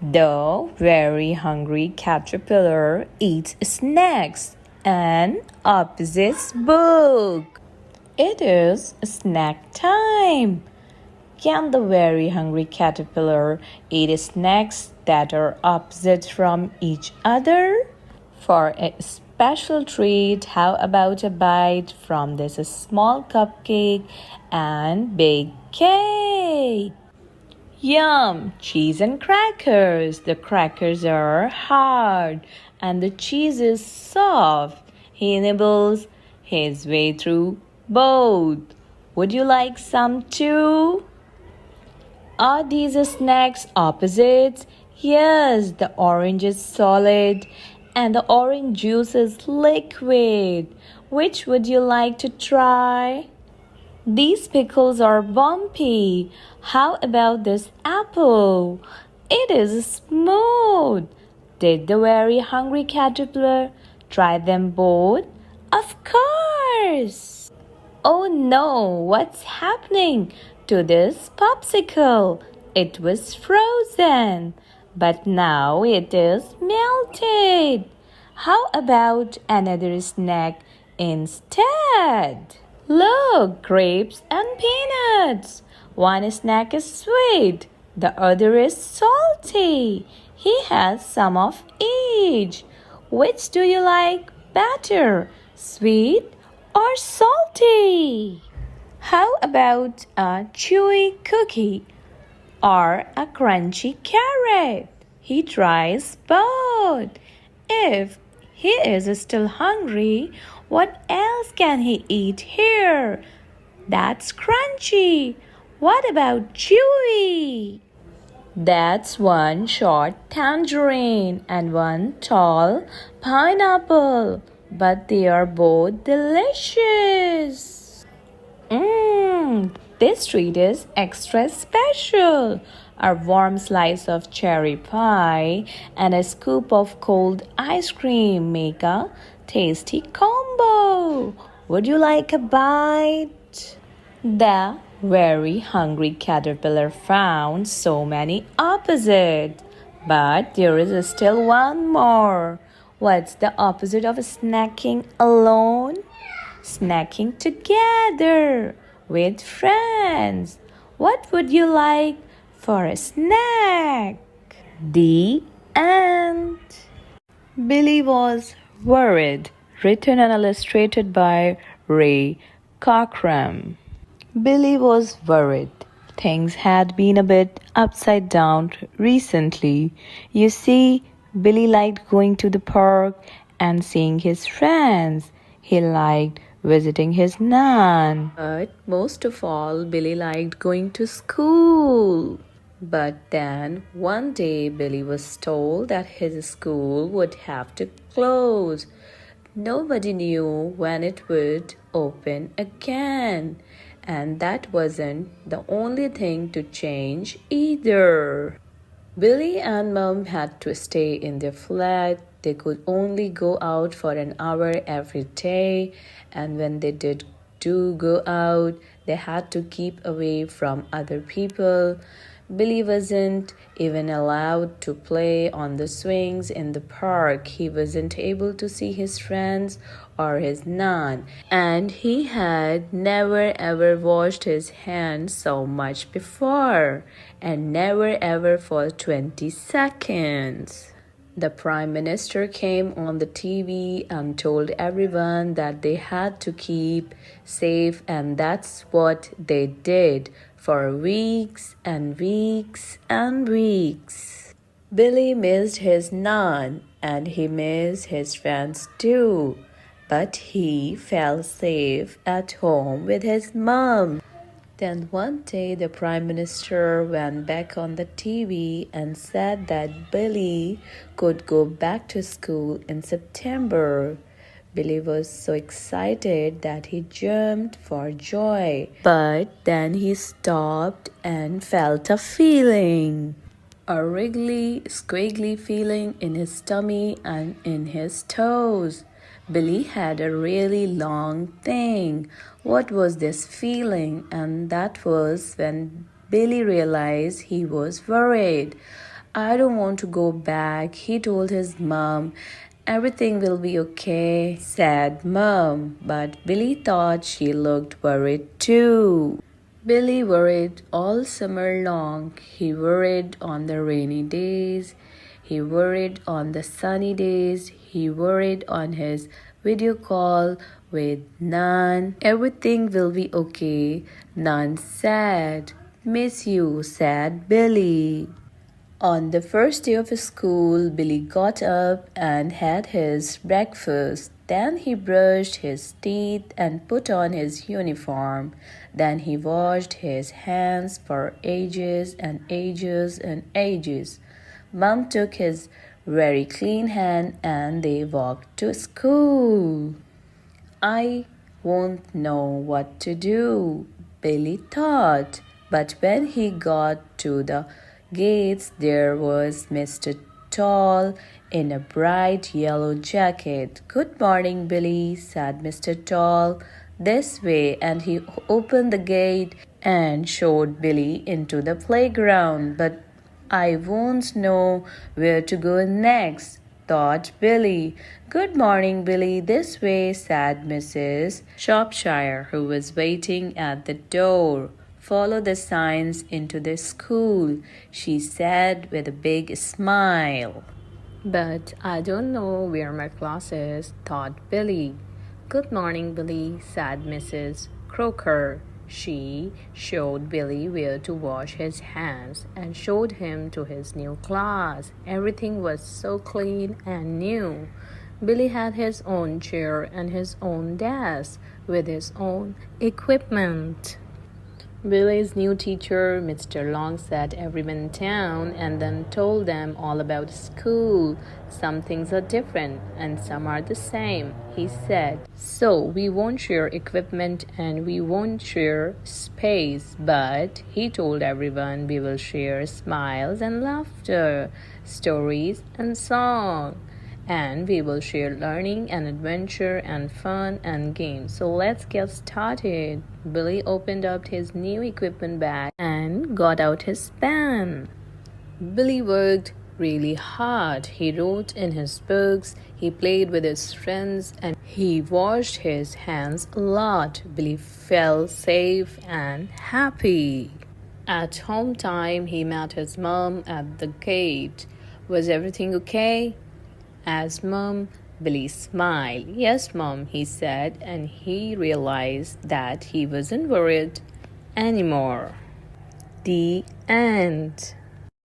The very hungry caterpillar eats snacks and opposites book. It is snack time. Can the very hungry caterpillar eat snacks that are opposite from each other? For a special treat, how about a bite from this small cupcake and big cake? Yum! Cheese and crackers. The crackers are hard and the cheese is soft. He nibbles his way through both. Would you like some too? Are these snacks opposites? Yes, the orange is solid and the orange juice is liquid. Which would you like to try? These pickles are bumpy. How about this apple? It is smooth. Did the very hungry caterpillar try them both? Of course. Oh no, what's happening to this popsicle? It was frozen, but now it is melted. How about another snack instead? Look, grapes and peanuts. One snack is sweet, the other is salty. He has some of each. Which do you like better, sweet or salty? How about a chewy cookie or a crunchy carrot? He tries both. If he is still hungry, what else can he eat here? That's crunchy. What about chewy? That's one short tangerine and one tall pineapple. But they are both delicious. This treat is extra special. A warm slice of cherry pie and a scoop of cold ice cream make a tasty combo. Would you like a bite? The very hungry caterpillar found so many opposites. But there is still one more. What's the opposite of snacking alone? Snacking together with friends. What would you like for a snack? The end. Billy was worried. Written and illustrated by Ray Cockram. Billy was worried. Things had been a bit upside down recently. You see, Billy liked going to the park and seeing his friends. He liked visiting his nan. But most of all, Billy liked going to school. But then one day Billy was told that his school would have to close. Nobody knew when it would open again. And that wasn't the only thing to change either. Billy and Mom had to stay in their flat. They could only go out for an hour every day, and when they did go out, they had to keep away from other people. Billy wasn't even allowed to play on the swings in the park. He wasn't able to see his friends or his nan, and he had never ever washed his hands so much before, and never ever for 20 seconds. The Prime Minister came on the TV and told everyone that they had to keep safe, and that's what they did for weeks and weeks and weeks. Billy missed his nan and he missed his friends too, but he felt safe at home with his mom. Then one day the Prime Minister went back on the TV and said that Billy could go back to school in September. Billy was so excited that he jumped for joy. But then he stopped and felt a feeling. A wriggly, squiggly feeling in his tummy and in his toes. Billy had a really long thing. What was this feeling? And that was when Billy realized he was worried. I don't want to go back, he told his mom. Everything will be okay, said Mom, but Billy thought she looked worried too. Billy worried all summer long. He worried on the rainy days. He worried on the sunny days. He worried on his video call with Nan. Everything will be okay, Nan said. Miss you, said Billy. On the first day of school, Billy got up and had his breakfast. Then he brushed his teeth and put on his uniform. Then he washed his hands for ages and ages and ages. Mom took his very clean hand and they walked to school. I won't know what to do, Billy thought. But when he got to the gates, there was Mr. Tall in a bright yellow jacket. Good morning, Billy, said Mr. Tall. This way, and he opened the gate and showed Billy into the playground. But I won't know where to go next, thought Billy. Good morning, Billy. This way, said Mrs. Shropshire, who was waiting at the door. Follow the signs into the school, she said with a big smile. But I don't know where my class is, thought Billy. Good morning, Billy, said Mrs. Crocker. She showed Billy where to wash his hands and showed him to his new class. Everything was so clean and new. Billy had his own chair and his own desk with his own equipment. Billy's new teacher, Mr. Long, sat everyone down and then told them all about school. Some things are different and some are the same, he said. So we won't share equipment and we won't share space, but he told everyone we will share smiles and laughter, stories and song. And we will share learning and adventure and fun and games. So let's get started. Billy opened up his new equipment bag and got out his pen. Billy worked really hard. He wrote in his books, he played with his friends, and he washed his hands a lot. Billy felt safe and happy. At home time, he met his mom at the gate. Was everything okay? Asked Mom. Billy smiled. Yes, Mom, he said, and he realized that he wasn't worried anymore. The end.